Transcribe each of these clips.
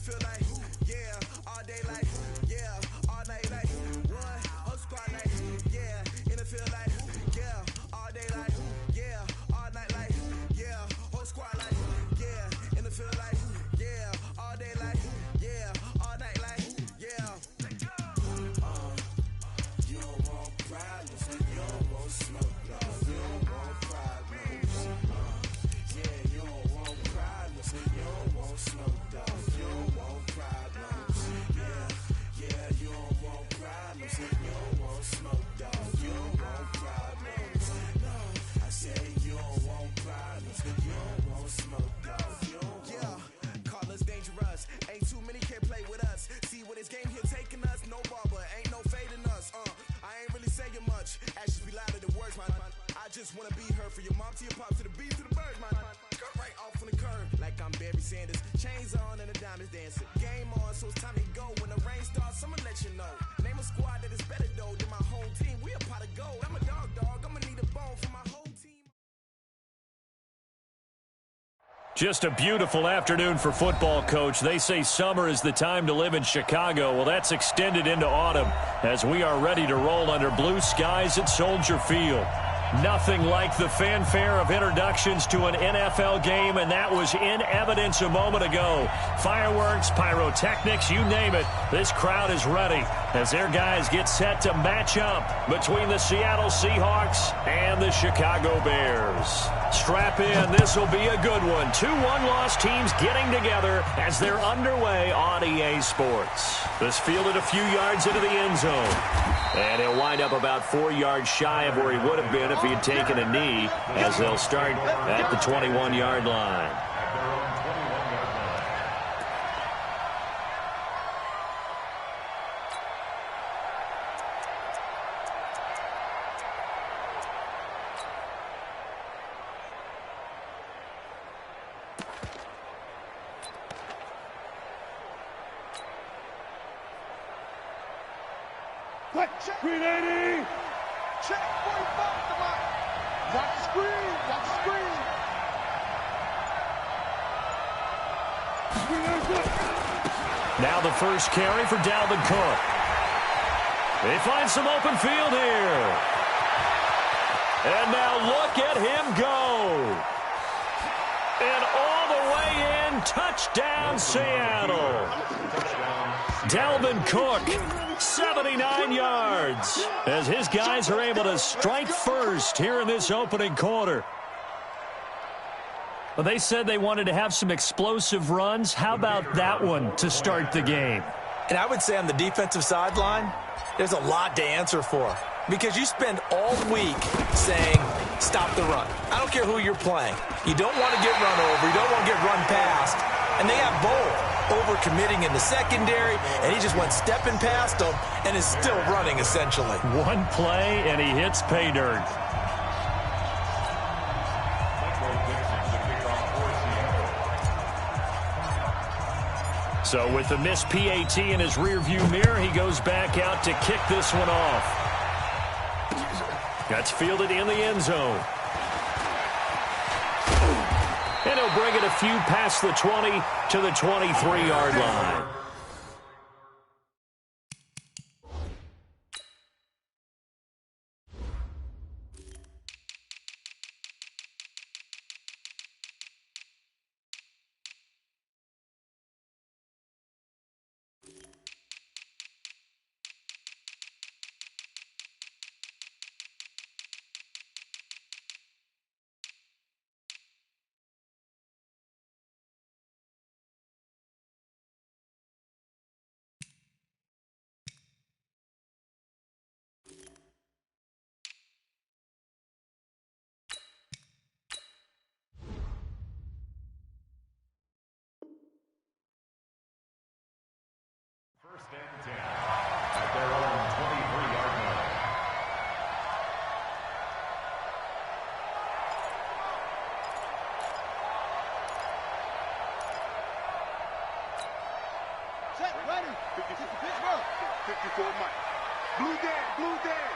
feel like, yeah, all day like, yeah, all night like, what? Whole squad like, yeah, in the field like, yeah, all day like, yeah, all night like, yeah, whole squad like, yeah, in the field like, yeah, all day like, yeah, all night like, yeah. You don't want problems, you don't want smoke, you don't want problems. Yeah, you don't want problems, you don't want smoke, you don't want problems. Yeah, you don't want problems, you don't want smoke, you don't want problems. No, I said you don't want problems, you don't want smoke, you don't. Yeah, call us dangerous, ain't too many can play with us. See what this game here taking us, no ball, but ain't no fading us. I ain't really saying much, actions be louder than words, man. I just wanna be her, for your mom to your pop, to the beat, to the birds, man. Cut right off on the curb, like I'm Barry Sanders. Chains on and the diamonds dancing. Game on, so it's time to go. When the rain starts, I'ma let you know. Name a squad that is better though than my home team. We a pot of gold. I'm a dog, I'ma need a bone for my whole team. Just a beautiful afternoon for football, Coach. They say summer is the time to live in Chicago. Well, that's extended into autumn as we are ready to roll under blue skies at Soldier Field. Nothing like the fanfare of introductions to an NFL game, and that was in evidence a moment ago. Fireworks, pyrotechnics, you name it. This crowd is ready as their guys get set to match up between the Seattle Seahawks and the Chicago Bears. Strap in, this will be a good one. Two one-loss teams getting together as they're underway on EA Sports. This fielded a few yards into the end zone. And he'll wind up about 4 yards shy of where he would have been if he had taken a knee, as they'll start at the 21-yard line. Screen 80! Check 45 to Mike! Got the screen! Got the screen! Now the first carry for Dalvin Cook. They find some open field here. And now look at him go. And all the way in, touchdown Seattle. Dalvin Cook, 79 yards, as his guys are able to strike first here in this opening quarter. Well, they said they wanted to have some explosive runs. How about that one to start the game? And I would say on the defensive sideline, there's a lot to answer for, because you spend all week saying, stop the run. I don't care who you're playing. You don't want to get run over. You don't want to get run past. And they have both. Over-committing in the secondary, and he just went stepping past them and is still running, essentially. One play, and he hits pay dirt. So with the missed PAT in his rearview mirror, he goes back out to kick this one off. That's fielded in the end zone. And he'll bring it a few past the 20 to the 23-yard line. First and 10 at their own 23-yard line. Set, ready. 54 Pittsburgh. 54 Mike. Blue Dan, blue Dan.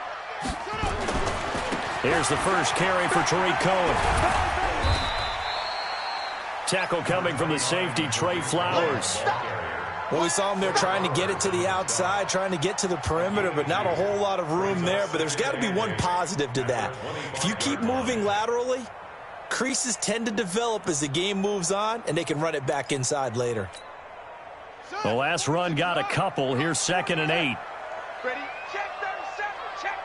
Set up. Here's the first carry for Tariq Cohen. Tackle coming from the safety, Trey Flowers. Well, we saw him there trying to get it to the outside, trying to get to the perimeter, but not a whole lot of room there. But there's got to be one positive to that. If you keep moving laterally, creases tend to develop as the game moves on, and they can run it back inside later. The last run got a couple. Here's 2nd and 8. Ready? Check 37. Check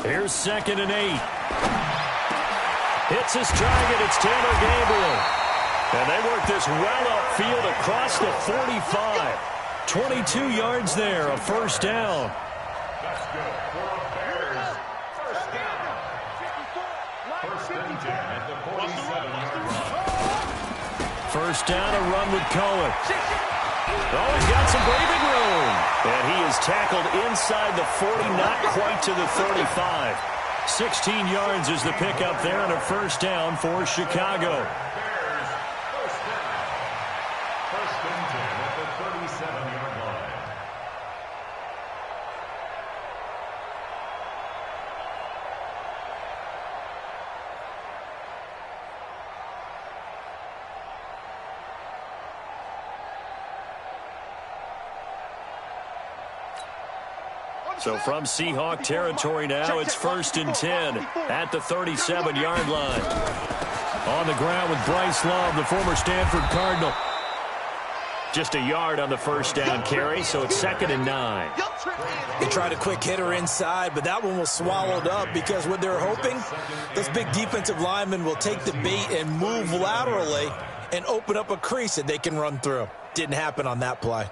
37. Here's 2nd and 8. Hits his target. It's Taylor Gabriel. And they work this well upfield across the 45. 22 yards there, a first down. That's good for the Bears. First down. First and 10 at the 47-yard line. First down, a run with Cohen. Oh, he's got some breathing room. And he is tackled inside the 40, not quite to the 35. 16 yards is the pickup there and a first down for Chicago. Bears, first down. First and 10 at the 37-yard line. So from Seahawk territory now, it's 1st and 10 at the 37-yard line. On the ground with Bryce Love, the former Stanford Cardinal. Just a yard on the first down carry, so it's 2nd and 9. They tried a quick hitter inside, but that one was swallowed up because what they're hoping, those big defensive linemen will take the bait and move laterally and open up a crease that they can run through. Didn't happen on that play.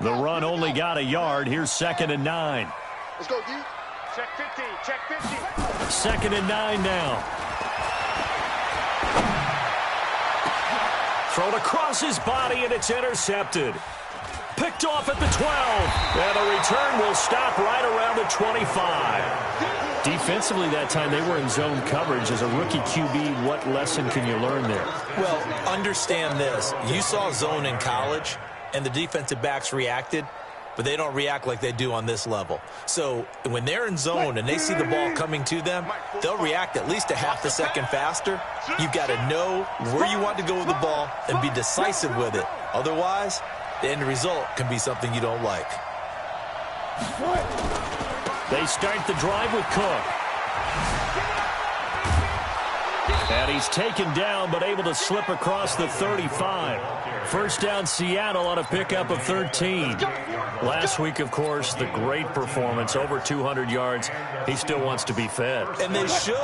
The run only got a yard. Here's 2nd and 9. Let's go, D. Check 50. Check 50. 2nd and 9 now. Thrown across his body, and it's intercepted. Picked off at the 12. And the return will stop right around the 25. Defensively that time, they were in zone coverage. As a rookie QB, what lesson can you learn there? Well, understand this. You saw zone in college, and the defensive backs reacted, but they don't react like they do on this level. So when they're in zone and they see the ball coming to them, they'll react at least a half a second faster. You've got to know where you want to go with the ball and be decisive with it. Otherwise, the end result can be something you don't like. They start the drive with Cook. And he's taken down, but able to slip across the 35. First down, Seattle on a pickup of 13. Last week, of course, the great performance, over 200 yards. He still wants to be fed. And they should.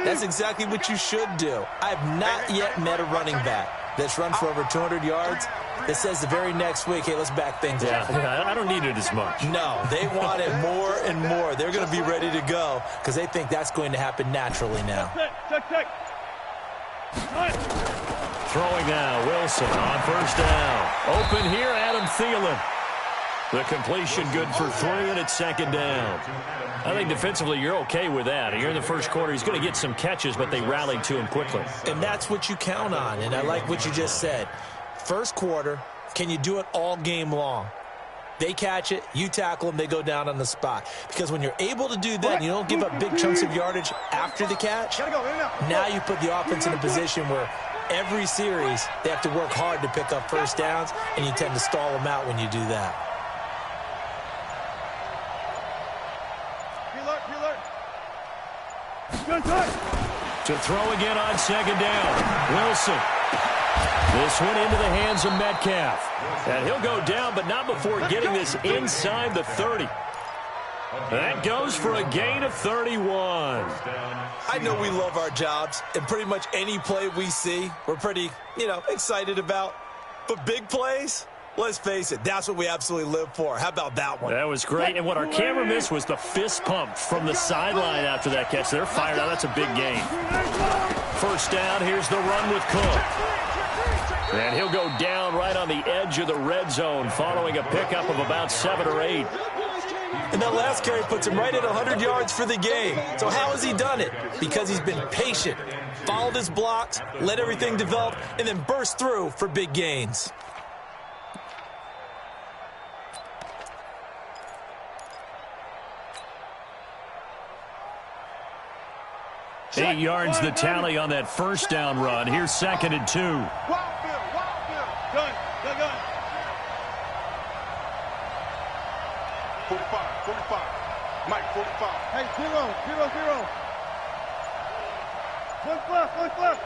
That's exactly what you should do. I have not yet met a running back that's run for over 200 yards that says the very next week, hey, let's back things up. Yeah, I don't need it as much. No, they want it more and more. They're going to be ready to go because they think that's going to happen naturally now. Check. Throwing now, Wilson on first down. Open here, Adam Thielen. The completion good for 3, and it's 2nd down. I think defensively you're okay with that. Here in the first quarter, he's going to get some catches, but they rallied to him quickly. And that's what you count on, and I like what you just said. First quarter, can you do it all game long? They catch it, you tackle them, they go down on the spot. Because when you're able to do that, you don't give up big chunks of yardage after the catch. Now you put the offense in a position where every series they have to work hard to pick up first downs, and you tend to stall them out when you do that. To throw again on 2nd down. Wilson. This one into the hands of Metcalf. And he'll go down, but not before getting this inside the 30. That goes for a gain of 31. I know we love our jobs, and pretty much any play we see, we're pretty, excited about. But big plays, let's face it, that's what we absolutely live for. How about that one? That was great. And what our camera missed was the fist pump from the sideline after that catch. They're fired out. That's a big gain. First down, here's the run with Cook. And he'll go down right on the edge of the red zone following a pickup of about 7 or 8. And that last carry puts him right at 100 yards for the game. So how has he done it? Because he's been patient. followed his blocks, let everything develop, and then burst through for big gains. Eight yards the tally on that first down run. Here's 2nd and 2. Wild Bill. Gun. 45. Mike, 45. Hey, 0. One flip.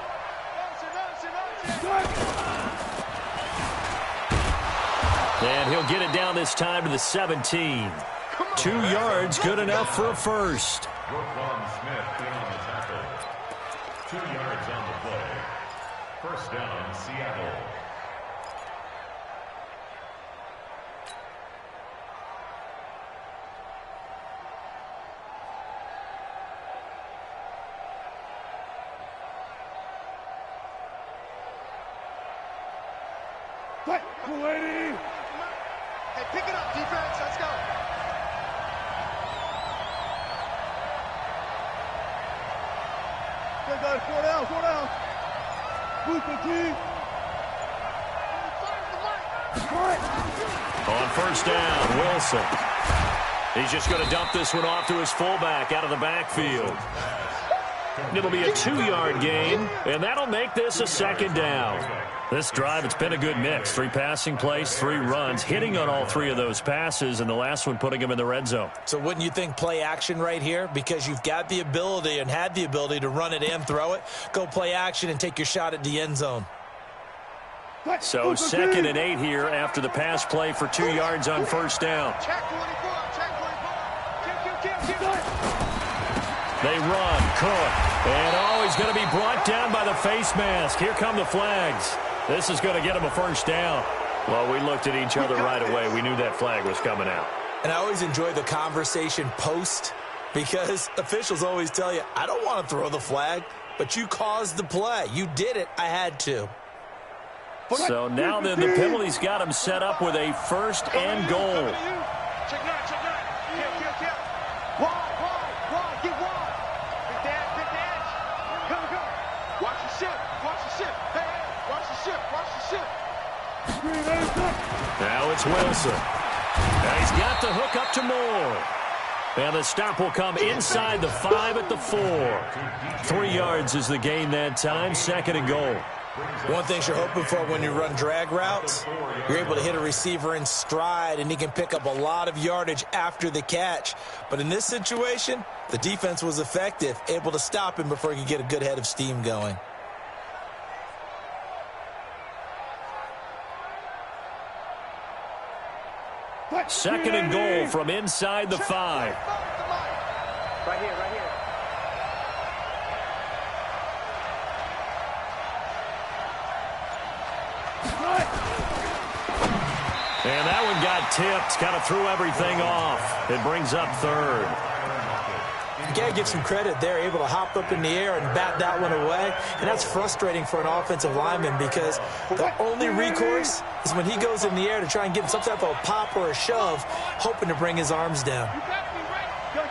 And he'll get it down this time to the 17. 2 yards, good enough for a first. Roquan Smith in on the tackle. 2 yards on the play. First down, Seattle. Lady. Hey, pick it up, defense. Let's go. Good guys, 4 down. Move the team. On first down, Wilson. He's just going to dump this one off to his fullback out of the backfield. It'll be a 2-yard gain, and that'll make this a 2nd down. This drive, it's been a good mix. 3 passing plays, 3 runs, hitting on all 3 of those passes, and the last one putting him in the red zone. So wouldn't you think play action right here? Because you've got the ability and had the ability to run it and throw it. Go play action and take your shot at the end zone. So 2nd and 8 here after the pass play for 2 yards on first down. Check 24. They run, Cook, and he's going to be brought down by the face mask. Here come the flags. This is going to get him a first down. Well, we looked at each other right away. We knew that flag was coming out. And I always enjoy the conversation post because officials always tell you, I don't want to throw the flag, but you caused the play. You did it. I had to. So now then the penalty's got him set up with a 1st and goal. Check 9. Kill. Wide. Get wide. Big dash. Come. Watch the ship. Hey, watch the ship. Now it's Wilson. And he's got the hook up to Moore. And the stop will come inside the 5 at the 4. 3 yards is the gain that time, 2nd and goal. One thing you're hoping for when you run drag routes, you're able to hit a receiver in stride, and he can pick up a lot of yardage after the catch. But in this situation, the defense was effective, able to stop him before he could get a good head of steam going. Second and goal from inside the 5. Right here. And that one got tipped, kind of threw everything off. It brings up 3rd. You got to give some credit there, able to hop up in the air and bat that one away. And that's frustrating for an offensive lineman because the only recourse is when he goes in the air to try and get some type of a pop or a shove, hoping to bring his arms down. Go.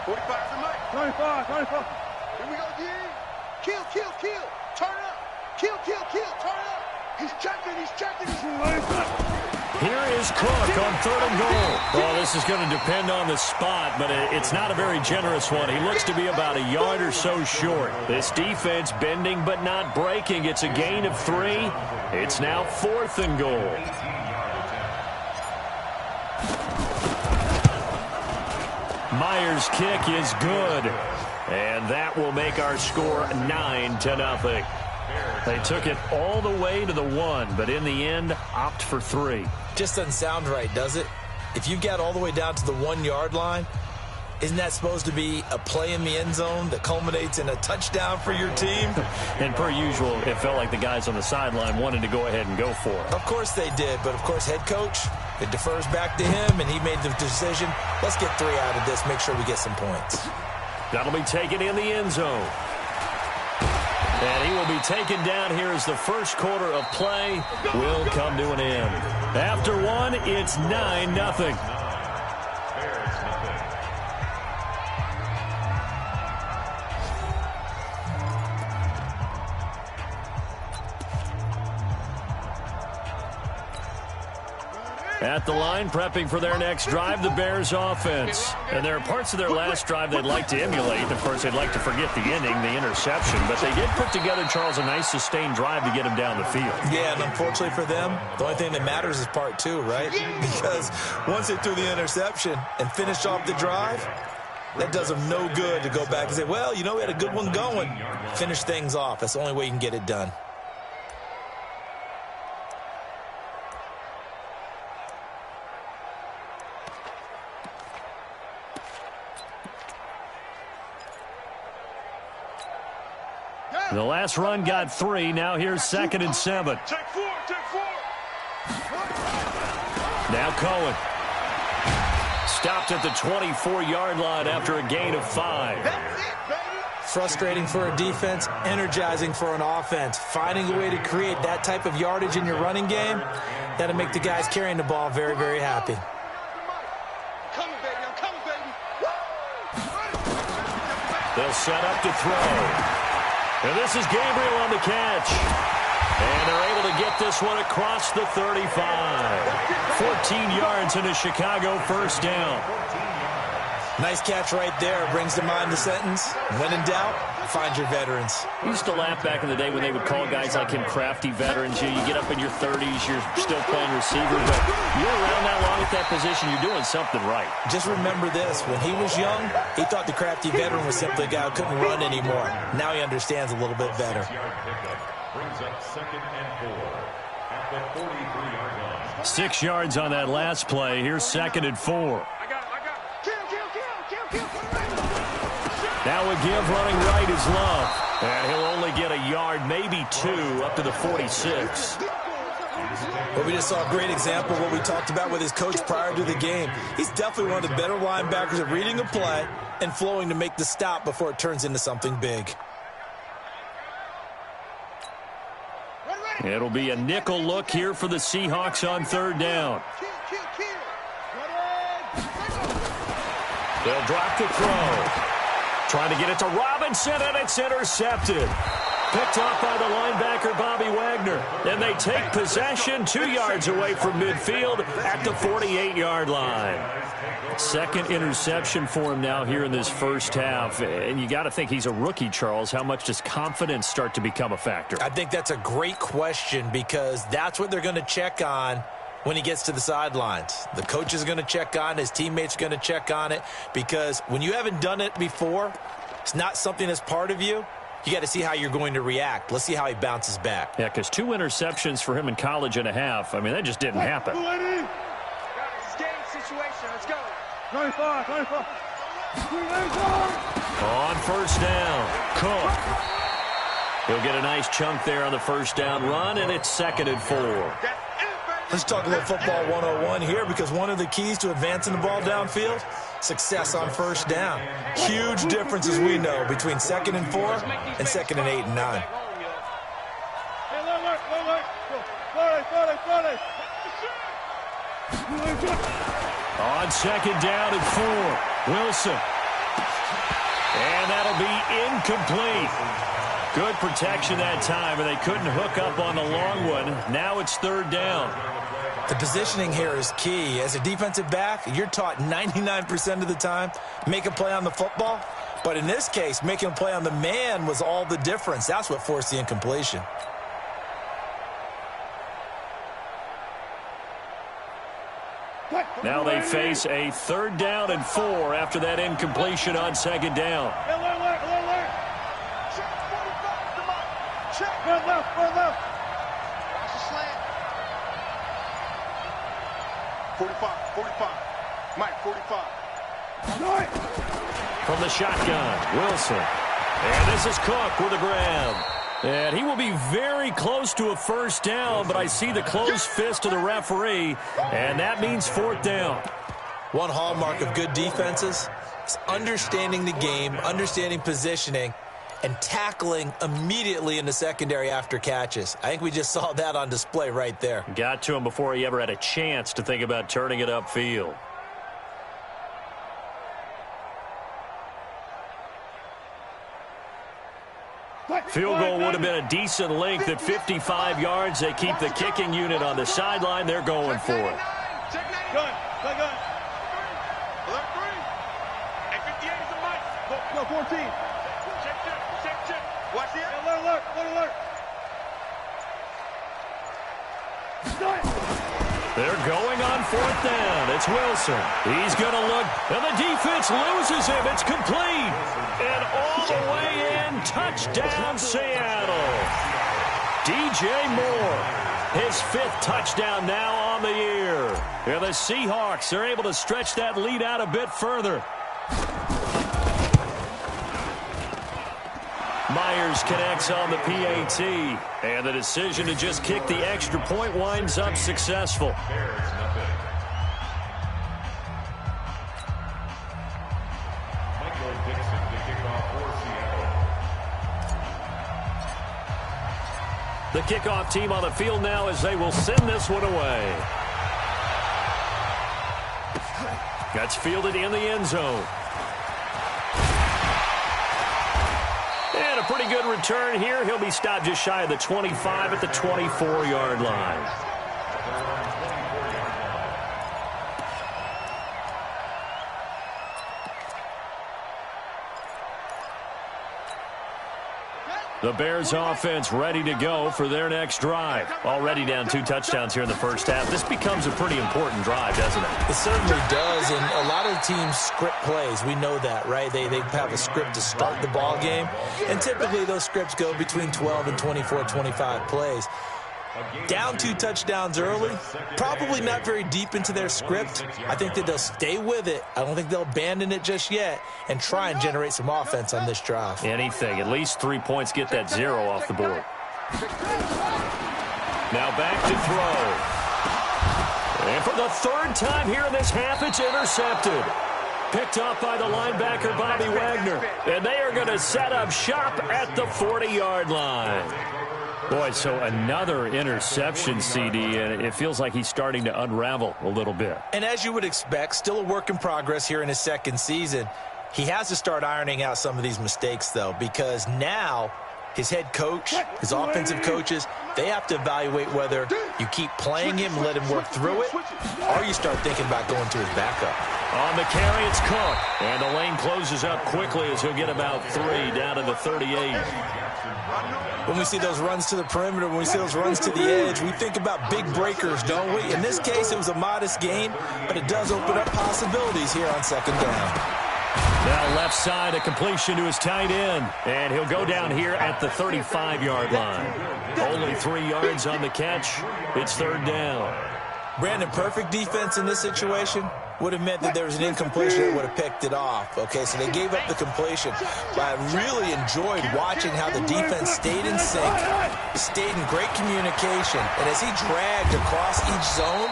45 for Mike. 25. Here we go, D. Kill. Turn up. Kill. Turn up. He's checking. Here is Cook on 3rd and goal. Well, this is going to depend on the spot, but it's not a very generous one. He looks to be about a yard or so short. This defense bending but not breaking. It's a gain of 3. It's now 4th and goal. Myers' kick is good. And that will make our score 9-0. They took it all the way to the 1, but in the end, opt for 3. Just doesn't sound right, does it? If you get all the way down to the 1-yard line, isn't that supposed to be a play in the end zone that culminates in a touchdown for your team? And per usual, it felt like the guys on the sideline wanted to go ahead and go for it. Of course they did, but of course head coach, it defers back to him, and he made the decision, let's get 3 out of this, make sure we get some points. That'll be taken in the end zone. And he will be taken down here as the first quarter of play will come to an end. After 1, it's 9-0. At the line, prepping for their next drive, the Bears offense. And there are parts of their last drive they'd like to emulate. Of course, they'd like to forget the ending, the interception. But they did put together, Charles, a nice sustained drive to get him down the field. Yeah, and unfortunately for them, the only thing that matters is part two, right? Because once they threw the interception and finished off the drive, that does them no good to go back and say, well, you know, we had a good one going. Finish things off. That's the only way you can get it done. The last run got 3. Now here's 2nd and 7. Take 4, take 4. Now Cohen. Stopped at the 24-yard line after a gain of 5. Frustrating for a defense, energizing for an offense. Finding a way to create that type of yardage in your running game, that'll make the guys carrying the ball very, very happy. Coming, baby, I'm coming, baby. They'll set up to throw. And this is Gabriel on the catch. And they're able to get this one across the 35. 14 yards and a Chicago first down. Nice catch right there. Brings to mind the sentence, when in doubt, find your veterans. We used to laugh back in the day when they would call guys like him crafty veterans. You get up in your 30s, you're still playing receiver, but you're around that long at that position, you're doing something right. Just remember this. When he was young, he thought the crafty veteran was simply a guy who couldn't run anymore. Now he understands a little bit better. Brings up 2nd and 4 at the 43-yard line. 6 yards on that last play. Here's 2nd and 4. I got it. Kill. Now a give running right is Love. And he'll only get a yard, maybe 2, up to the 46. Well, we just saw a great example of what we talked about with his coach prior to the game. He's definitely one of the better linebackers at reading a play and flowing to make the stop before it turns into something big. It'll be a nickel look here for the Seahawks on 3rd down. They'll drop the throw. Trying to get it to Robinson, and it's intercepted. Picked off by the linebacker, Bobby Wagner. And they take possession 2 yards away from midfield at the 48-yard line. 2nd interception for him now here in this first half. And you got to think he's a rookie, Charles. How much does confidence start to become a factor? I think that's a great question because that's what they're going to check on when he gets to the sidelines. The coach is going to check on it. His teammates are going to check on it because when you haven't done it before, it's not something that's part of you. You got to see how you're going to react. Let's see how he bounces back. Yeah, because 2 interceptions for him in college and a half. I mean, that just didn't happen. Got it. It's game situation. Let's go. 25. On first down, Cook. He'll get a nice chunk there on the first down run, and it's 2nd and 4. Let's talk a little football 101 here because one of the keys to advancing the ball downfield, success on first down. Huge difference, as we know, between 2nd and 4 and 2nd and 8 and 9. On 2nd down and 4, Wilson. And that'll be incomplete. Good protection that time, and they couldn't hook up on the long one. Now it's 3rd down. The positioning here is key. As a defensive back, you're taught 99% of the time, make a play on the football. But in this case, making a play on the man was all the difference. That's what forced the incompletion. Now they face a 3rd down and 4 after that incompletion on 2nd down. Left. 45. Mike, 45. From the shotgun, Wilson. And this is Cook with a grab. And he will be very close to a first down, but I see the closed fist of the referee, and that means 4th down. One hallmark of good defenses is understanding the game, understanding positioning, and tackling immediately in the secondary after catches. I think we just saw that on display right there. Got to him before he ever had a chance to think about turning it upfield. Field goal would have been a decent length at 55 yards. They keep the kicking unit on the sideline. They're going for it. Check 90. Gun. Alert 3. At 58 is the mic. Go 14. Check. Watch the end. Alert. They're going on 4th down. It's Wilson. He's going to look, and the defense loses him. It's complete. And all the way in, touchdown Seattle. DJ Moore, his 5th touchdown now on the year. And the Seahawks are able to stretch that lead out a bit further. Myers connects on the PAT, and the decision to just kick the extra point winds up successful. Bears nothing. Michael Dixon to kick off for Seattle. The kickoff team on the field now as they will send this one away. That's fielded in the end zone. And a pretty good return here. He'll be stopped just shy of the 25 at the 24-yard line. The Bears offense ready to go for their next drive. Already down 2 touchdowns here in the first half. This becomes a pretty important drive, doesn't it? It certainly does, and a lot of teams script plays. We know that, right? They have a script to start the ball game, and typically those scripts go between 12 and 24, 25 plays. Down 2 touchdowns early, probably not very deep into their script. I think that they'll stay with it. I don't think they'll abandon it just yet and try and generate some offense on this drive. Anything. At least 3 points, get that 0 off the board. Now back to throw. And for the 3rd time here in this half, it's intercepted. Picked up by the linebacker, Bobby Wagner. And they are going to set up shop at the 40-yard line. Boy, so another interception, CD, and it feels like he's starting to unravel a little bit. And as you would expect, still a work in progress here in his 2nd season. He has to start ironing out some of these mistakes, though, because now his head coach, his offensive coaches, they have to evaluate whether you keep playing him and let him work through it, or you start thinking about going to his backup. On the carry, it's Cook. And the lane closes up quickly as he'll get about 3 down to the 38. When we see those runs to the perimeter, when we see those runs to the edge, we think about big breakers, don't we? In this case, it was a modest gain, but it does open up possibilities here on 2nd down. Now left side, a completion to his tight end. And he'll go down here at the 35-yard line. Only 3 yards on the catch. It's 3rd down. Brandon, perfect defense in this situation would have meant that there was an incompletion that would have picked it off. Okay, so they gave up the completion. But I really enjoyed watching how the defense stayed in sync, stayed in great communication. And as he dragged across each zone,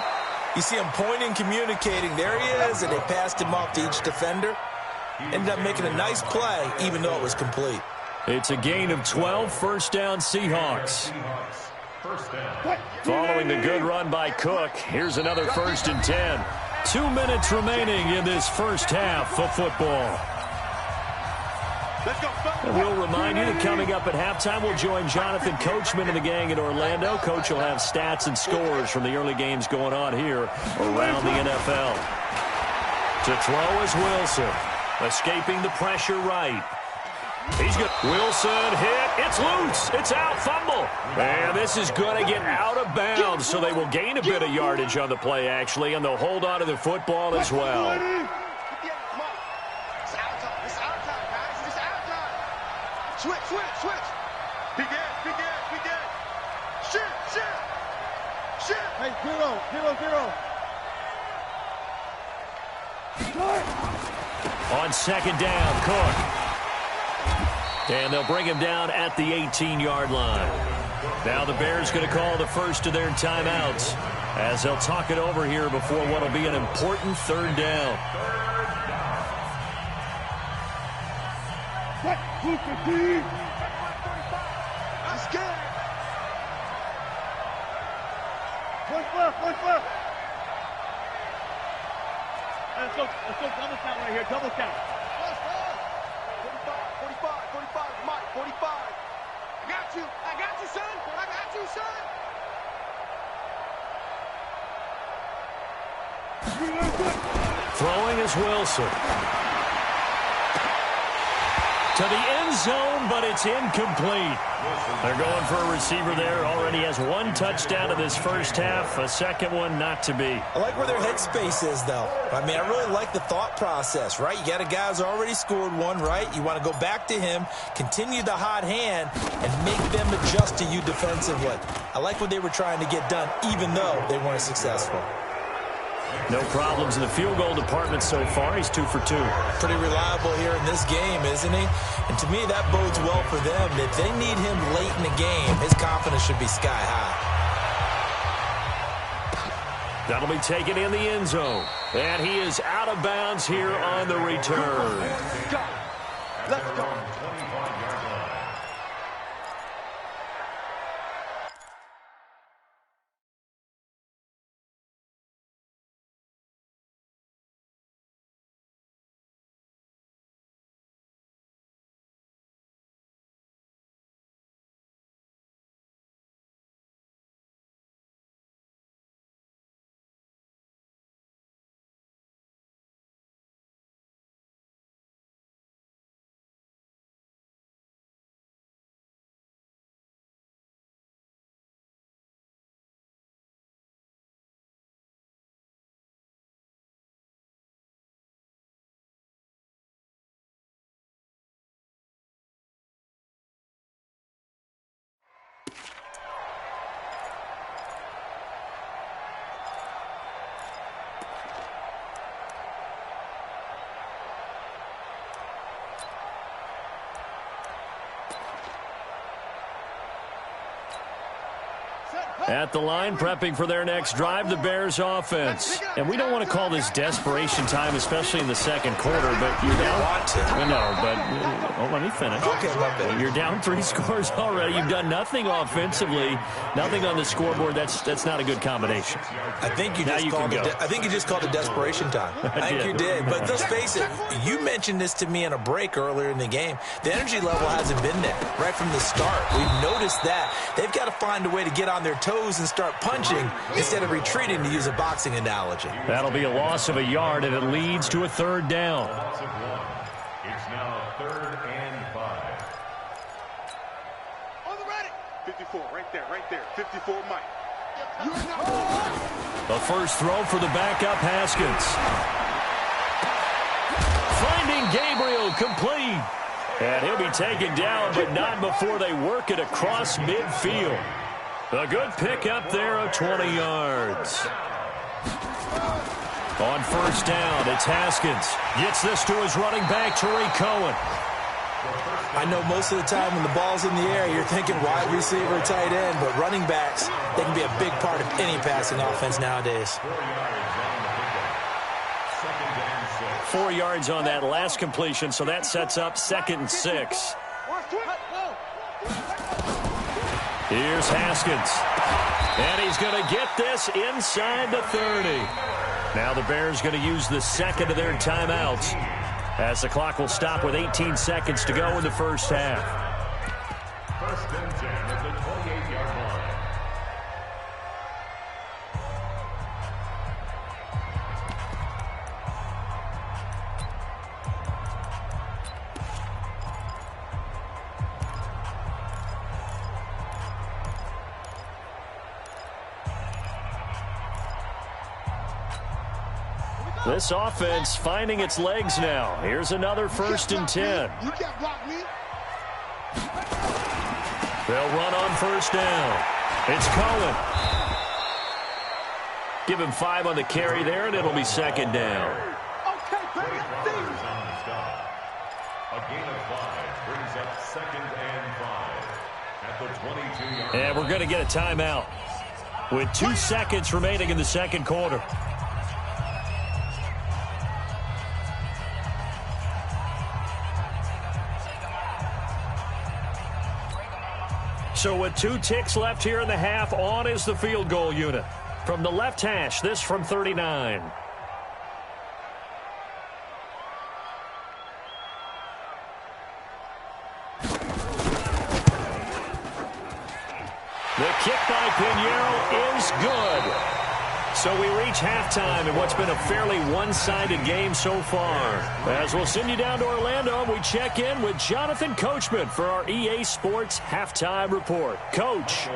you see him pointing, communicating. There he is, and they passed him off to each defender. Ended up making a nice play, even though it was complete. It's a gain of 12, 1st down Seahawks. Following the good run by Cook, here's another 1st and 10. 2 minutes remaining in this first half of football. And we'll remind you that coming up at halftime, we'll join Jonathan Coachman and the gang in Orlando. Coach will have stats and scores from the early games going on here around the NFL. To throw is Wilson. Escaping the pressure right. He's good. Wilson hit. It's loose. It's out. Fumble. And this is going to get out of bounds, so they will gain a bit of yardage on the play, actually, and they'll hold on to the football as well. It's our time. It's our time, guys. It's our time. Switch. Big end. Shit. Hey, 0. On 2nd down, Cook. And they'll bring him down at the 18-yard line. Now the Bears going to call the first of their timeouts as they'll talk it over here before what will be an important 3rd down. Let's go. Push left. Let's go double count right here, double count. 45, Mike, 45. I got you, son. is Wilson. To the end zone, but it's incomplete. They're going for a receiver there. Already has one touchdown in this first half. A second one not to be. I like where their headspace is, though. I mean, I really like the thought process, right? You got a guy who's already scored one, right? You want to go back to him, continue the hot hand, and make them adjust to you defensively. I like what they were trying to get done, even though they weren't successful. No problems in the field goal department so far. He's 2 for 2. Pretty reliable here in this game, isn't he? And to me, that bodes well for them. If they need him late in the game, his confidence should be sky high. That'll be taken in the end zone. And he is out of bounds here on the return. Let's go. At the line, prepping for their next drive, the Bears offense. And we don't want to call this desperation time, especially in the second quarter, but you're down. No, but let me finish. Okay, my bad. You're down 3 scores already. You've done nothing offensively, nothing on the scoreboard. That's not a good combination. I think you just called it desperation time. I think you did. But let's face it, you mentioned this to me in a break earlier in the game. The energy level hasn't been there right from the start. We've noticed that. They've got to find a way to get on their toes and start punching instead of retreating, to use a boxing analogy. That'll be a loss of a yard, and it leads to a third down. It's now 3rd and 5. On the ready. 54, right there. 54, Mike. The first throw for the backup, Haskins. Finding Gabriel, complete. And he'll be taken down, but not before they work it across midfield. A good pickup there of 20 yards. On first down, it's Haskins. Gets this to his running back, Tariq Cohen. I know most of the time when the ball's in the air, you're thinking wide receiver, tight end, but running backs, they can be a big part of any passing offense nowadays. 4 yards on that last completion, so that sets up 2nd and 6. Here's Haskins. And he's going to get this inside the 30. Now the Bears going to use the second of their timeouts, as the clock will stop with 18 seconds to go in the first half. 1st and 10 at the 28-yard line. This offense finding its legs now. Here's another 1st and 10. You can't block me. They'll run on first down. It's Cohen. Give him 5 on the carry there, and it'll be 2nd down. Okay, baby. On the stop. A gain of 5 brings up 2nd and 5 at the 22-yard line. And we're going to get a timeout with 2 seconds remaining in the second quarter. So with 2 ticks left here in the half, on is the field goal unit. From the left hash, this from 39. The kick by Pinheiro is good. So we reach halftime in what's been a fairly one-sided game so far. As we'll send you down to Orlando, we check in with Jonathan Coachman for our EA Sports Halftime Report. Coach.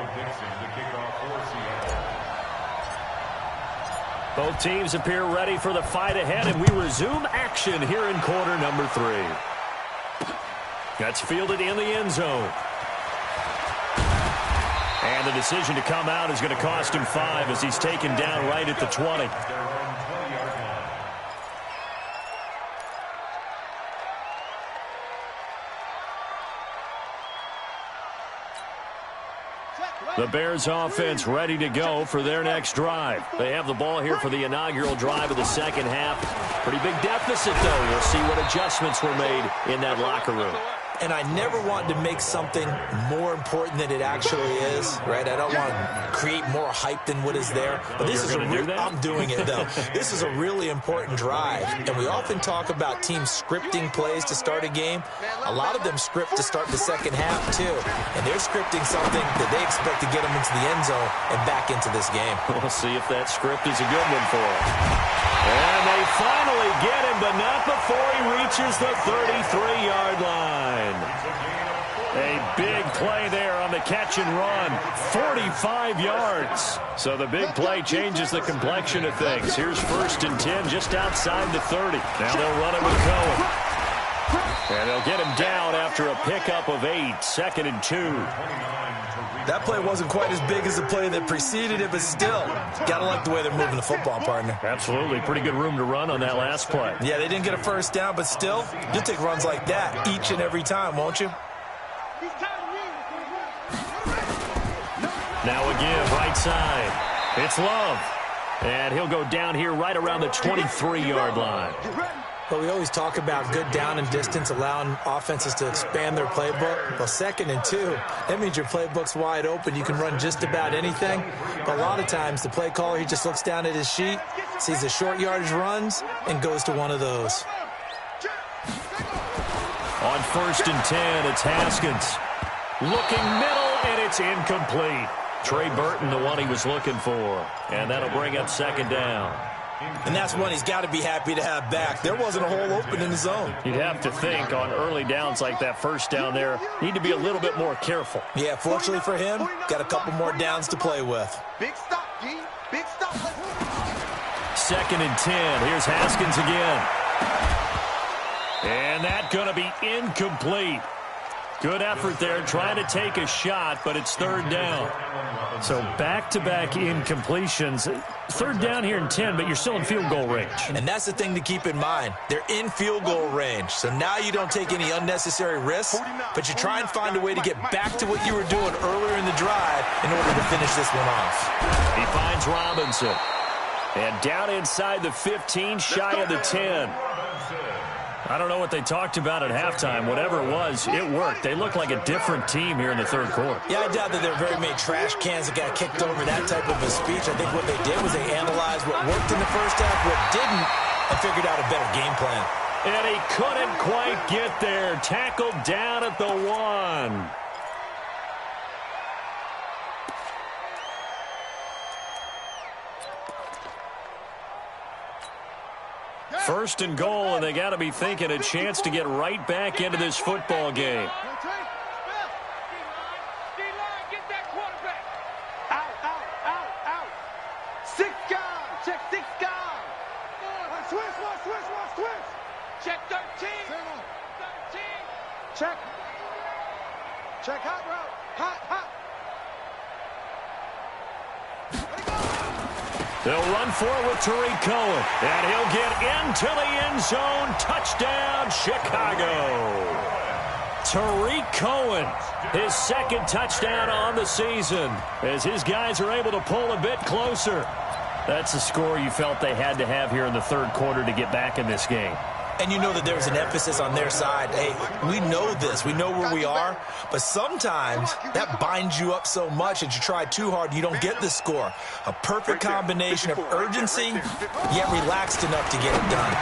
Both teams appear ready for the fight ahead, and we resume action here in quarter number 3. That's fielded in the end zone. And the decision to come out is going to cost him 5 as he's taken down right at the 20. The Bears offense ready to go for their next drive. They have the ball here for the inaugural drive of the second half. Pretty big deficit, though. We'll see what adjustments were made in that locker room. And I never want to make something more important than it actually is, right? I don't want to create more hype than what is there. But this is I'm doing it, though. This is a really important drive. And we often talk about teams scripting plays to start a game. A lot of them script to start the second half, too. And they're scripting something that they expect to get them into the end zone and back into this game. We'll see if that script is a good one for them. And they finally get him, but not before he reaches the 33-yard line. A big play there on the catch and run. 45 yards. So the big play changes the complexion of things. Here's 1st and 10 just outside the 30. Now they'll run it with Cohen. And they'll get him down after a pickup of 8. 2nd and 2. That play wasn't quite as big as the play that preceded it, but still, got to like the way they're moving the football, partner. Absolutely. Pretty good room to run on that last play. Yeah, they didn't get a first down, but still, you'll take runs like that each and every time, won't you? Now again, right side. It's Love. And he'll go down here right around the 23-yard line. But we always talk about good down and distance, allowing offenses to expand their playbook. Well, 2nd and 2, that means your playbook's wide open. You can run just about anything. But a lot of times, the play caller, he just looks down at his sheet, sees the short yardage runs, and goes to one of those. On 1st and 10, it's Haskins. Looking middle, and it's incomplete. Trey Burton, the one he was looking for. And that'll bring up 2nd down. And that's one he's got to be happy to have back. There wasn't a hole open in the zone. You'd have to think on early downs like that first down there, need to be a little bit more careful. Yeah, fortunately for him, got a couple more downs to play with. Big stop, G. Big stop. 2nd and 10. Here's Haskins again. And that's going to be incomplete. Good effort there, trying to take a shot, but it's 3rd down. So back-to-back incompletions. 3rd down here in 10, but you're still in field goal range. And that's the thing to keep in mind. They're in field goal range. So now you don't take any unnecessary risks, but you try and find a way to get back to what you were doing earlier in the drive in order to finish this one off. He finds Robinson. And down inside the 15, shy of the 10. I don't know what they talked about at halftime. Whatever it was, it worked. They look like a different team here in the 3rd quarter. Yeah, I doubt that there are very many trash cans that got kicked over that type of a speech. I think what they did was they analyzed what worked in the first half, what didn't, and figured out a better game plan. And he couldn't quite get there. Tackled down at the 1. 1st and goal, and they got to be thinking a chance to get right back into this football game. Get that quarterback. Out. 6 guys. Check 6 guys. Switch. Check 13. 13. Check hot route. Hot. They'll run forward with Tariq Cohen, and he'll get into the end zone. Touchdown, Chicago. Tariq Cohen, his 2nd touchdown on the season, as his guys are able to pull a bit closer. That's a score you felt they had to have here in the 3rd quarter to get back in this game. And you know that there was an emphasis on their side. Hey, we know this. We know where we are. But sometimes that binds you up so much that you try too hard, you don't get the score. A perfect combination of urgency, yet relaxed enough to get it done.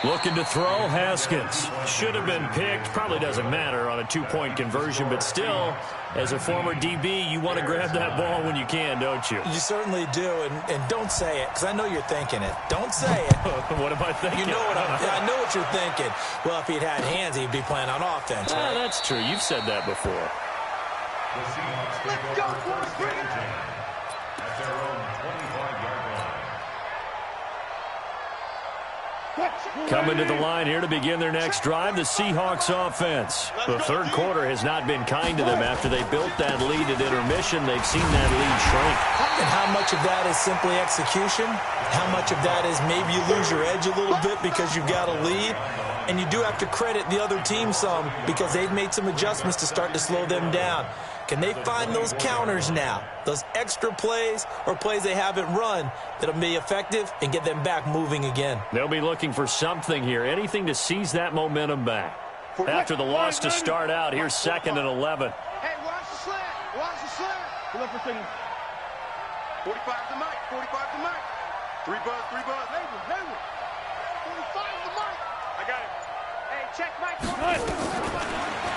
Looking to throw, Haskins. Should have been picked. Probably doesn't matter on a two-point conversion, but still, as a former DB, you want to grab that ball when you can, don't you? You certainly do, and don't say it, because I know you're thinking it. Don't say it. What am I thinking? You know what I know what you're thinking. Well, if he'd had hands, he'd be playing on offense, right? That's true. You've said that before. The Seahawks take over first and 10 at their own 25-yard line. Coming to the line here to begin their next drive, the Seahawks offense. The third quarter has not been kind to them after they built that lead at intermission. They've seen that lead shrink. And how much of that is simply execution? How much of that is maybe you lose your edge a little bit because you've got a lead? And you do have to credit the other team some because they've made some adjustments to start to slow them down. Can they find those counters now, those extra plays or plays they haven't run that'll be effective and get them back moving again? They'll be looking for something here, anything to seize that momentum back. After the loss to start out, here's 2nd and 11. Hey, watch the slant. Watch the slant. Good luck for singing. 45 to Mike. 45 to Mike. 3 buzz. Hayward. 45 to Mike. I got it. Hey, check Mike.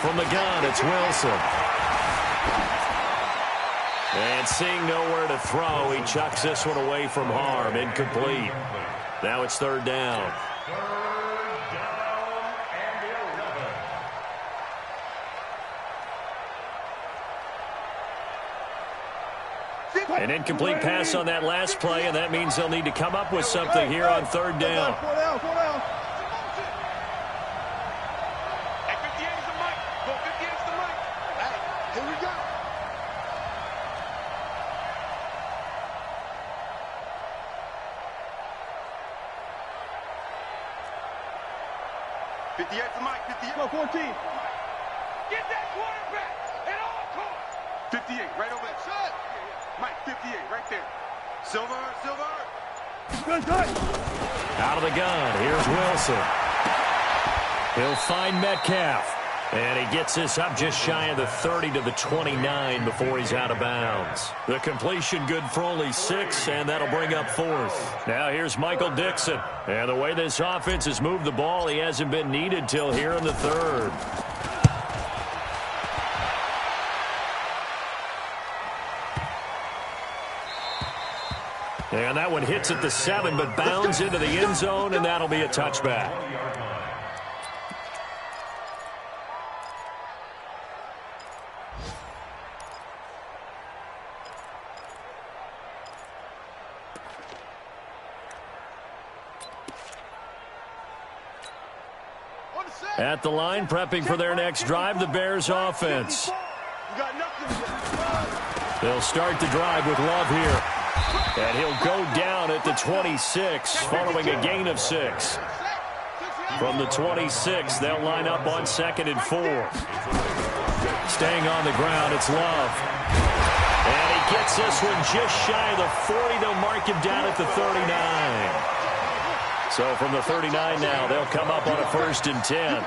From the gun, it's Wilson. And seeing nowhere to throw, he chucks this one away from harm. Incomplete. Now it's 3rd down. An incomplete pass on that last play, and that means they'll need to come up with something here on 3rd down. Hey, 58 is the mic. Go 58 is the mic. Hey, here we go. The mic, 58. Go, 14. Get that quarterback at all costs. 58, right over there. Shut. Mike, 58, right there. Silver. Out of the gun, here's Wilson. He'll find Metcalf. And he gets this up just shy of the 30 to the 29 before he's out of bounds. The completion good for only 6, and that'll bring up 4th. Now here's Michael Dixon. And the way this offense has moved the ball, he hasn't been needed till here in the 3rd. And that one hits at the 7, but bounds into the end zone, and that'll be a touchback. At the line, prepping for their next drive, the Bears offense. They'll start the drive with Love here. And he'll go down at the 26, following a gain of 6. From the 26, they'll line up on 2nd and 4. Staying on the ground, it's Love. And he gets this one just shy of the 40. They'll mark him down at the 39. So from the 39 now, they'll come up on a 1st and 10.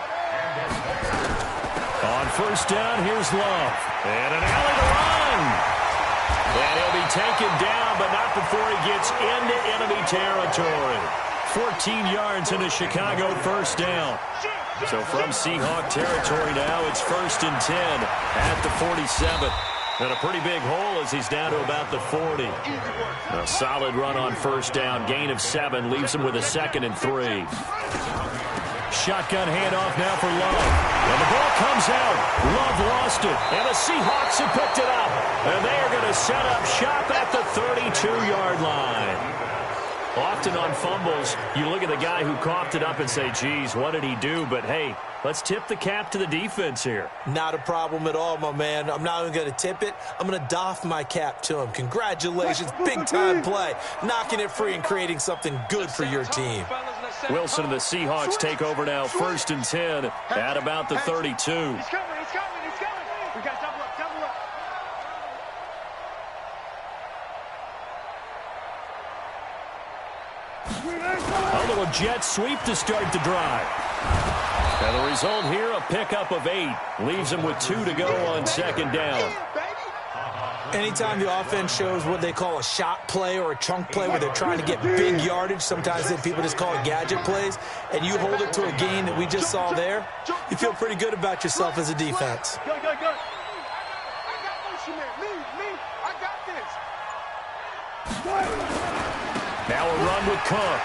On 1st down, here's Love. And an alley to run. And he'll be taken down, but not before he gets into enemy territory. 14 yards into Chicago 1st down. So from Seahawk territory now, it's 1st and 10 at the 47. And a pretty big hole as he's down to about the 40. A solid run on 1st down. Gain of 7 leaves him with a 2nd and 3. Shotgun handoff now for Love. And the ball comes out. Love lost it. And the Seahawks have picked it up. And they are going to set up shop at the 32-yard line. Often on fumbles, you look at the guy who coughed it up and say, geez, what did he do? But, hey, let's tip the cap to the defense here. Not a problem at all, my man. I'm not even going to tip it. I'm going to doff my cap to him. Congratulations. Big-time play. Knocking it free and creating something good for your team. Wilson and the Seahawks take over now 1st and 10 at about the 32. He's coming. We got double up. A little jet sweep to start the drive. And the result here, a pickup of 8. Leaves him with 2 to go on 2nd down. Anytime the offense shows what they call a shot play or a chunk play where they're trying to get big yardage, sometimes people just call it gadget plays, and you hold it to a gain that we just saw there, you feel pretty good about yourself as a defense. Go. I got motion there. Lead. I got this. Now a run with Cook.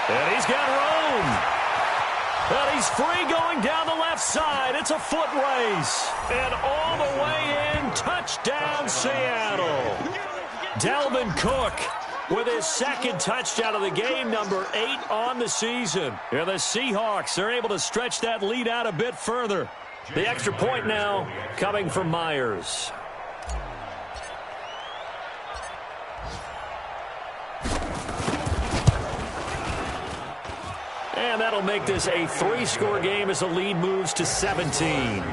And he's got room. And he's free going down the left side. It's a foot race. And all the way in, touchdown Seattle. Dalvin Cook with his second touchdown of the game, number 8 on the season. And the Seahawks are able to stretch that lead out a bit further. The extra point now coming from Myers. And that'll make this a 3-score game as the lead moves to 17.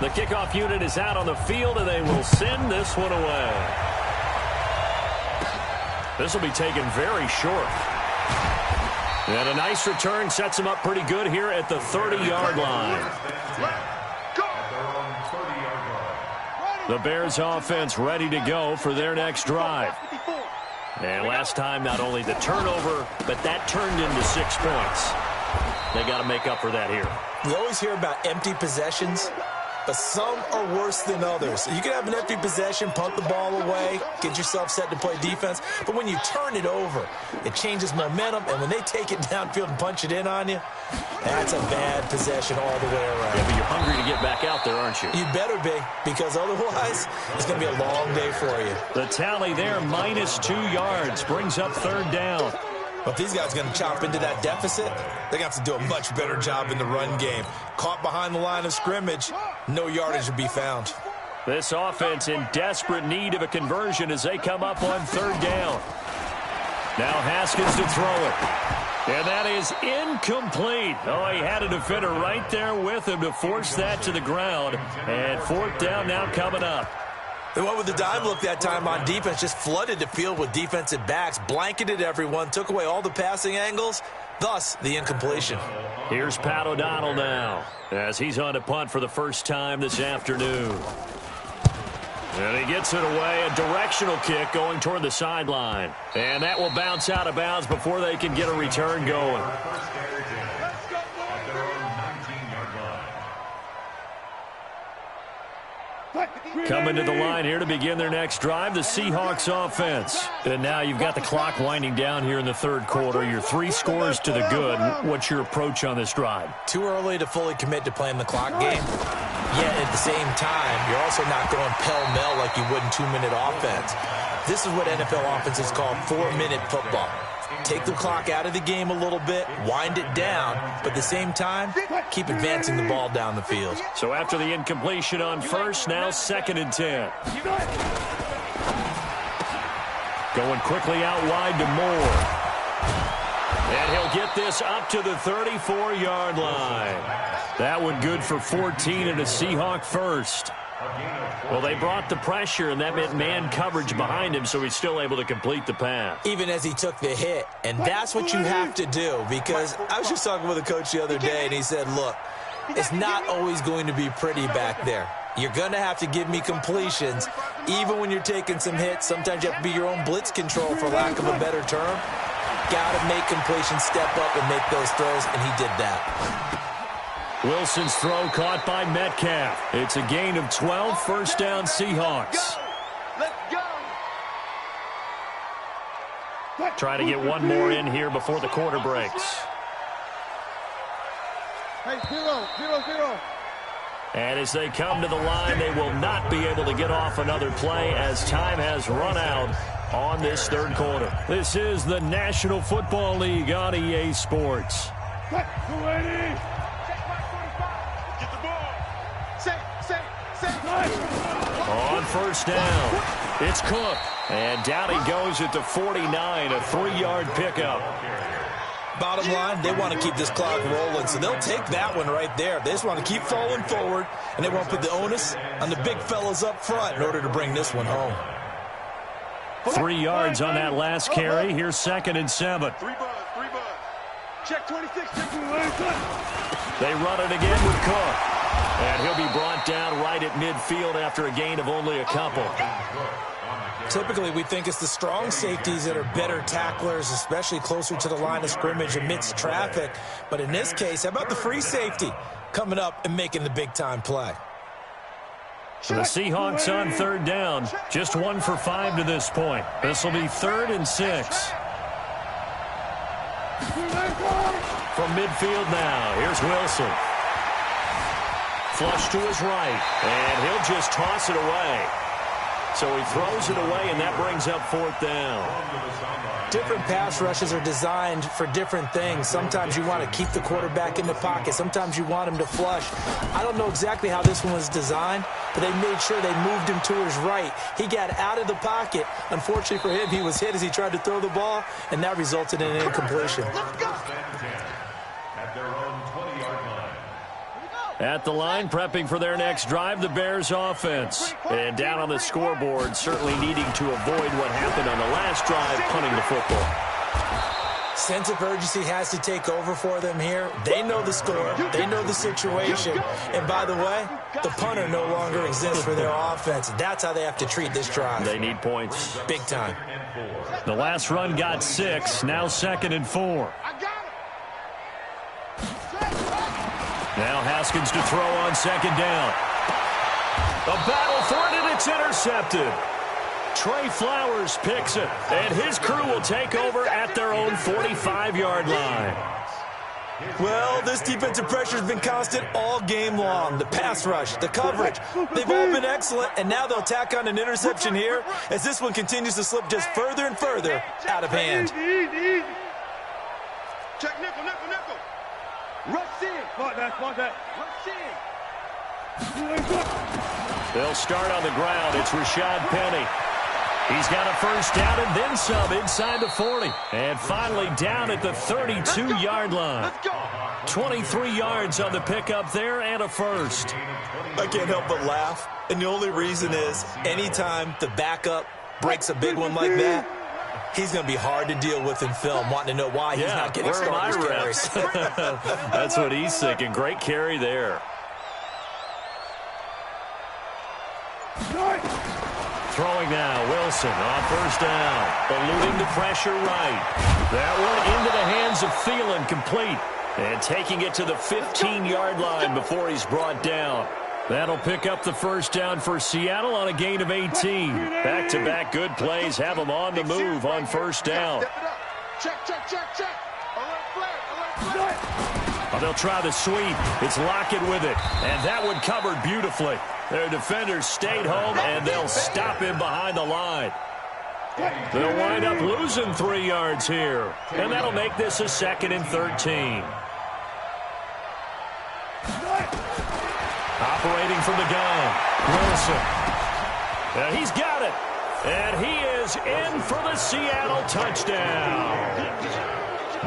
The kickoff unit is out on the field, and they will send this one away. This will be taken very short. And a nice return sets him up pretty good here at the 30-yard line. The Bears offense ready to go for their next drive. And last time, not only the turnover, but that turned into 6 points. They got to make up for that here. We always hear about empty possessions, but some are worse than others. You can have an empty possession, punt the ball away, get yourself set to play defense, but when you turn it over, it changes momentum, and when they take it downfield and punch it in on you, that's a bad possession all the way around. Yeah, but you're hungry to get back out there, aren't you? You better be, because otherwise, it's going to be a long day for you. The tally there, -2 yards, brings up 3rd down. But these guys are going to chop into that deficit. They're going to have to do a much better job in the run game. Caught behind the line of scrimmage, no yardage to be found. This offense in desperate need of a conversion as they come up on 3rd down. Now Haskins to throw it. And that is incomplete. Oh, he had a defender right there with him to force that to the ground. And 4th down now coming up. They went with the dime look that time on defense, just flooded the field with defensive backs, blanketed everyone, took away all the passing angles, thus the incompletion. Here's Pat O'Donnell now as he's on to punt for the first time this afternoon. And he gets it away, a directional kick going toward the sideline. And that will bounce out of bounds before they can get a return going. Coming to the line here to begin their next drive, the Seahawks offense. And now you've got the clock winding down here in the 3rd quarter. You're 3 scores to the good. What's your approach on this drive? Too early to fully commit to playing the clock game. Yet at the same time, you're also not going pell-mell like you would in 2-minute offense. This is what NFL offenses call 4-minute football. Take the clock out of the game a little bit, wind it down, but at the same time, keep advancing the ball down the field. So after the incompletion on 1st, now 2nd and 10. Going quickly out wide to Moore. And he'll get this up to the 34-yard line. That one good for 14 and a Seahawk first. Well, they brought the pressure, and that meant man coverage behind him, so he's still able to complete the pass. Even as he took the hit, and that's what you have to do, because I was just talking with a coach the other day, and he said, look, it's not always going to be pretty back there. You're going to have to give me completions, even when you're taking some hits. Sometimes you have to be your own blitz control, for lack of a better term. Got to make completions, step up, and make those throws, and he did that. Wilson's throw caught by Metcalf. It's a gain of 12, 1st down Seahawks. Let's go. Try to get one more in here before the quarter breaks. Hey, 0-0-0. And as they come to the line, they will not be able to get off another play as time has run out on this 3rd quarter. This is the National Football League on EA Sports. On 1st down, It's Cook. And down he goes at the 49, a 3-yard pickup. Bottom line, they want to keep this clock rolling, so they'll take that one right there. They just want to keep falling forward, and they want to put the onus on the big fellas up front in order to bring this one home. 3 yards on that last carry. Here's 2nd and 7. 3 buzz, 3 buzz. Check 26. They run it again with Cook. And he'll be brought down right at midfield after a gain of only a couple. Typically, we think it's the strong safeties that are better tacklers, especially closer to the line of scrimmage amidst traffic. But in this case, how about the free safety coming up and making the big-time play? For the Seahawks on 3rd down, just 1 for 5 to this point. This will be 3rd and 6. From midfield now, here's Wilson. Flush to his right, and he'll just toss it away. So he throws it away, and that brings up 4th down. Different pass rushes are designed for different things. Sometimes you want to keep the quarterback in the pocket. Sometimes you want him to flush. I don't know exactly how this one was designed, but they made sure they moved him to his right. He got out of the pocket. Unfortunately for him, he was hit as he tried to throw the ball, and that resulted in an incompletion. At their own 20-yard line. At the line, prepping for their next drive, the Bears offense. And down on the scoreboard, certainly needing to avoid what happened on the last drive, punting the football. Sense of urgency has to take over for them here. They know the score. They know the situation. And by the way, the punter no longer exists for their offense. That's how they have to treat this drive. They need points. Big time. The last run got 6, now 2nd and 4. Now Haskins to throw on 2nd down. A battle for it, and it's intercepted. Trey Flowers picks it, and his crew will take over at their own 45-yard line. Well, this defensive pressure has been constant all game long. The pass rush, the coverage, they've all been excellent, and now they'll tack on an interception here as this one continues to slip just further and further out of hand. Check nickel. Rush in. Spot that. Rush in. They'll start on the ground. It's Rashad Penny. He's got a 1st down and then some inside the 40. And finally down at the 32-yard line. Let's go. 23 yards on the pickup there and a 1st. I can't help but laugh, and the only reason is anytime the backup breaks a big one like that, he's going to be hard to deal with in film, wanting to know why he's not getting starters carries. That's what he's thinking. Great carry there. Throwing now, Wilson on 1st down. Eluding the pressure right. That one into the hands of Thielen, complete. And taking it to the 15-yard line before he's brought down. That'll pick up the 1st down for Seattle on a gain of 18. Back-to-back good plays have them on the move on 1st down. Check. Alert flag. Oh, they'll try the sweep. It's Lockett with it. And that one covered beautifully. Their defenders stayed home, and they'll stop him behind the line. They'll wind up losing 3 yards here. And that'll make this a 2nd and 13. Operating from the gun, Wilson. He's got it. And he is in for the Seattle touchdown.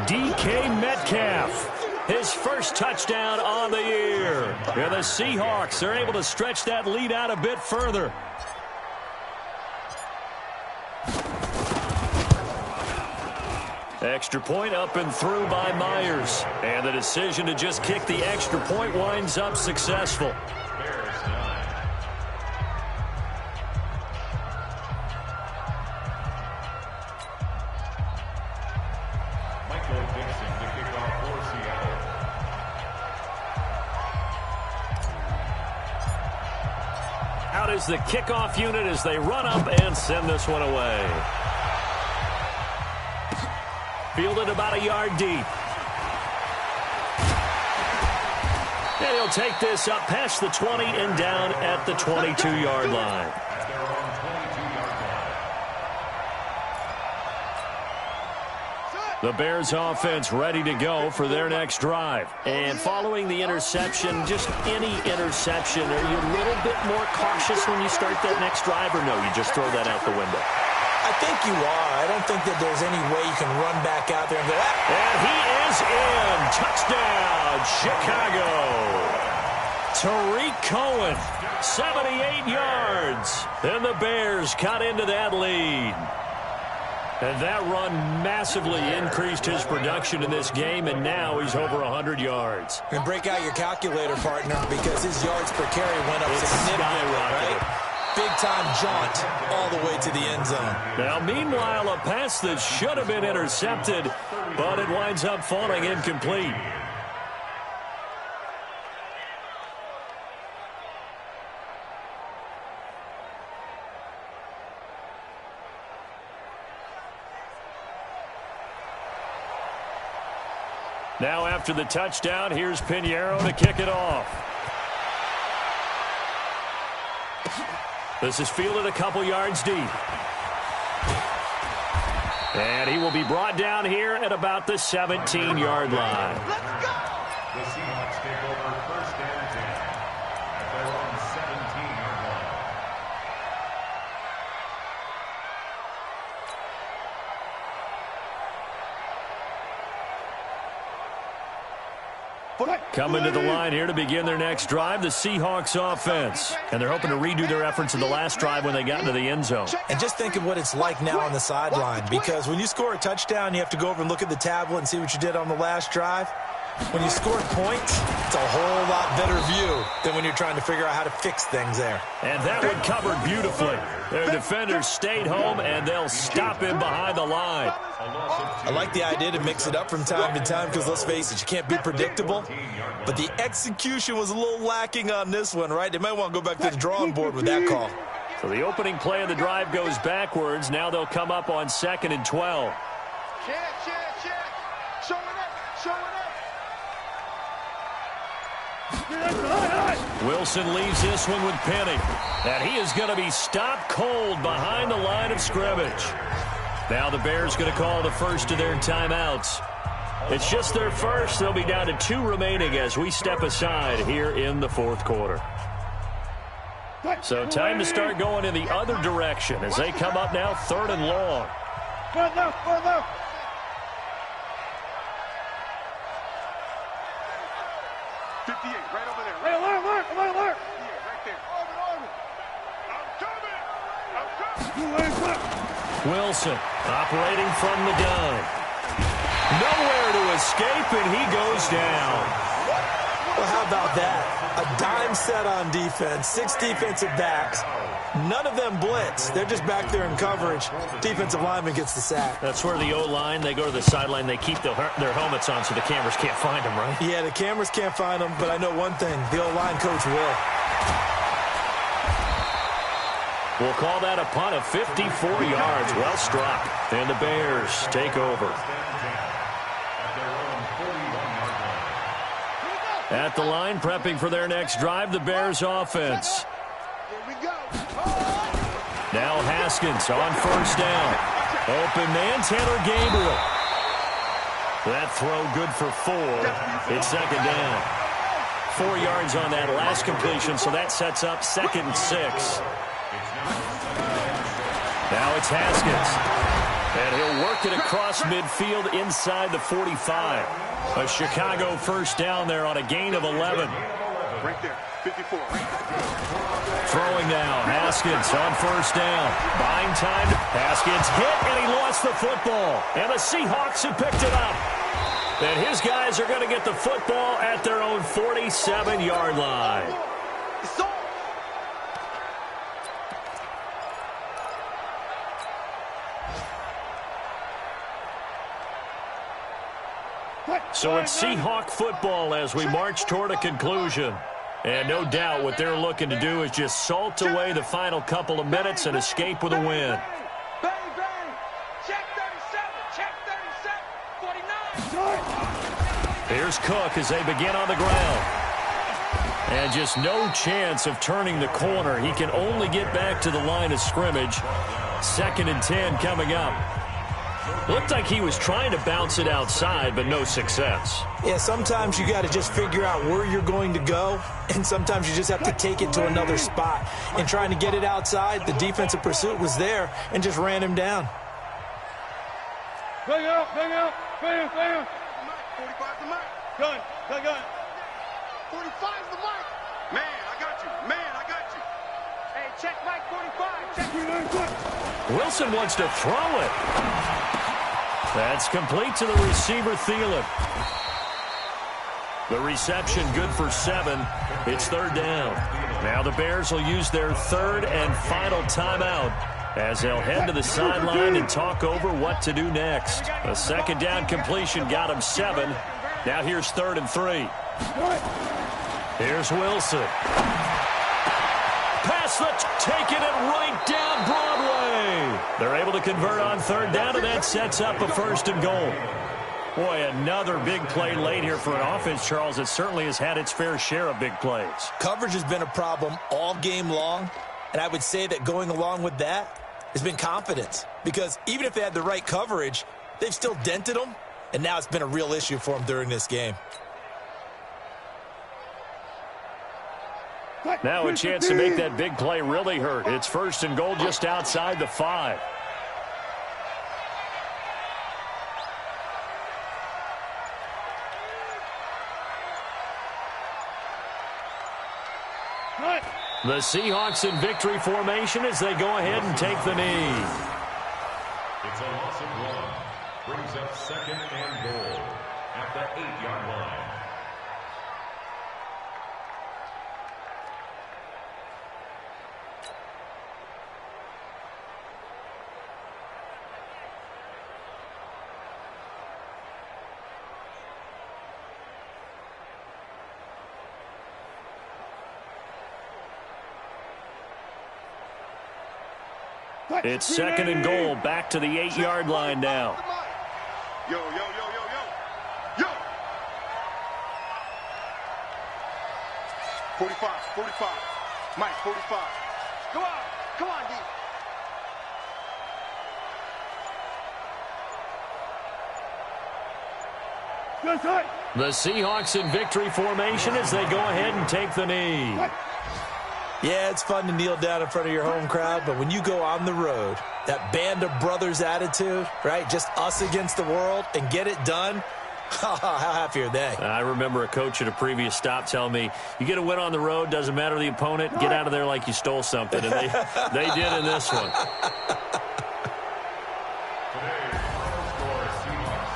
DK Metcalf, his 1st touchdown on the year. And the Seahawks are able to stretch that lead out a bit further. Extra point up and through by Myers. And the decision to just kick the extra point winds up successful. Out is the kickoff unit as they run up and send this one away. Fielded about a yard deep. And he'll take this up past the 20 and down at the 22-yard line. The Bears offense ready to go for their next drive. And following the interception, just any interception, are you a little bit more cautious when you start that next drive, or no, you just throw that out the window? I think you are. I don't think that there's any way you can run back out there and go, ah! And he is in. Touchdown, Chicago. Tariq Cohen, 78 yards. And the Bears cut into that lead. And that run massively increased his production in this game, and now he's over 100 yards. And break out your calculator, partner, because his yards per carry went up significantly, right? Big-time jaunt all the way to the end zone. Now, meanwhile, a pass that should have been intercepted, but it winds up falling incomplete. Now after the touchdown, here's Pinheiro to kick it off. This is fielded a couple yards deep. And he will be brought down here at about the 17-yard line. The Seahawks take over first and 10 at their own 17-yard line. Coming to the line here to begin their next drive, the Seahawks offense. And they're hoping to redo their efforts in the last drive when they got into the end zone. And just think of what it's like now on the sideline, because when you score a touchdown, you have to go over and look at the tablet and see what you did on the last drive. When you scored points, it's a whole lot better view than when you're trying to figure out how to fix things there. And that one covered beautifully. Their defenders stayed home, and they'll stop him behind the line. I like the idea to mix it up from time to time because, let's face it, you can't be predictable. But the execution was a little lacking on this one, right? They might want to go back to the drawing board with that call. So the opening play of the drive goes backwards. Now they'll come up on 2nd and 12. Check. Show it up. Wilson leaves this one with Penny. And he is going to be stopped cold behind the line of scrimmage. Now the Bears going to call the first of their timeouts. It's just their first. They'll be down to 2 remaining as we step aside here in the 4th quarter. So time to start going in the other direction as they come up now 3rd and long. Further. 58, right over there. Hey, alert. Right there. Orbit. I'm coming. Wilson operating from the gun. Nowhere to escape, and he goes down. Well, how about that? A dime set on defense, 6 defensive backs. None of them blitz. They're just back there in coverage. Defensive lineman gets the sack. That's where the O-line, they go to the sideline, they keep their helmets on so the cameras can't find them, right? Yeah, the cameras can't find them, but I know one thing. The O-line coach will. We'll call that a punt of 54 yards. Well struck. And the Bears take over. At the line, prepping for their next drive, the Bears offense. Now Haskins on 1st down. Open man, Taylor Gabriel. That throw good for 4. It's 2nd down. 4 yards on that last completion, so that sets up 2nd and 6. Now it's Haskins. And he'll work it across midfield inside the 45. A Chicago 1st down there on a gain of 11. Right there. 54. Throwing now. Haskins on 1st down. Buying time. Haskins hit, and he lost the football. And the Seahawks have picked it up. And his guys are going to get the football at their own 47-yard line. So it's Seahawk football as we march toward a conclusion. And no doubt what they're looking to do is just salt away the final couple of minutes and escape with a win. Check 37, 49. Here's Cook as they begin on the ground. And just no chance of turning the corner. He can only get back to the line of scrimmage. 2nd and 10 coming up. Looked like he was trying to bounce it outside, but no success. Yeah, sometimes you got to just figure out where you're going to go, and sometimes you just have to take it to another spot. And trying to get it outside, the defensive pursuit was there and just ran him down. Bang out, fan. 45 the mic. Gun. 45 the mic. Man, I got you. Hey, check mic 45. Check. Wilson wants to throw it. That's complete to the receiver, Thielen. The reception good for 7. It's third down. Now the Bears will use their third and final timeout as they'll head to the sideline and talk over what to do next. A second down completion got him 7. Now here's 3rd and 3. Here's Wilson. Pass that's taking it right down Broadway. They're able to convert on third down, and that sets up a 1st and goal. Boy, another big play late here for an offense, Charles, that certainly has had its fair share of big plays. Coverage has been a problem all game long, and I would say that going along with that has been confidence. Because even if they had the right coverage, they've still dented them, and now it's been a real issue for them during this game. Now a chance to make that big play really hurt. It's 1st and goal just outside the 5. The Seahawks in victory formation as they go ahead and take the knee. It's a loss of 1. Brings up 2nd and goal at the 8-yard line. It's 2nd and goal, back to the 8-yard line now. Yo. 45. Mike, 45. Come on, D. The Seahawks in victory formation as they go ahead and take the knee. Yeah, it's fun to kneel down in front of your home crowd, but when you go on the road, that band of brothers attitude, right, just us against the world and get it done, how happy are they? I remember a coach at a previous stop telling me, you get a win on the road, doesn't matter the opponent, get out of there like you stole something, and they did in this one.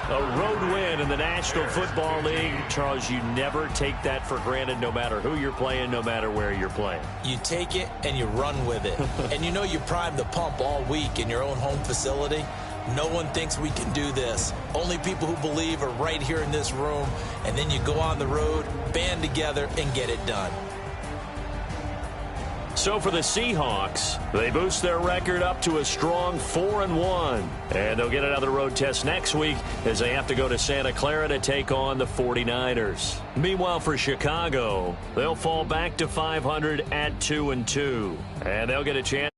A road win in the National Football League. Charles, you never take that for granted no matter who you're playing, no matter where you're playing. You take it and you run with it. And you know you prime the pump all week in your own home facility. No one thinks we can do this. Only people who believe are right here in this room. And then you go on the road, band together, and get it done. So for the Seahawks, they boost their record up to a strong 4-1. And they'll get another road test next week as they have to go to Santa Clara to take on the 49ers. Meanwhile, for Chicago, they'll fall back to 500 at 2-2. And they'll get a chance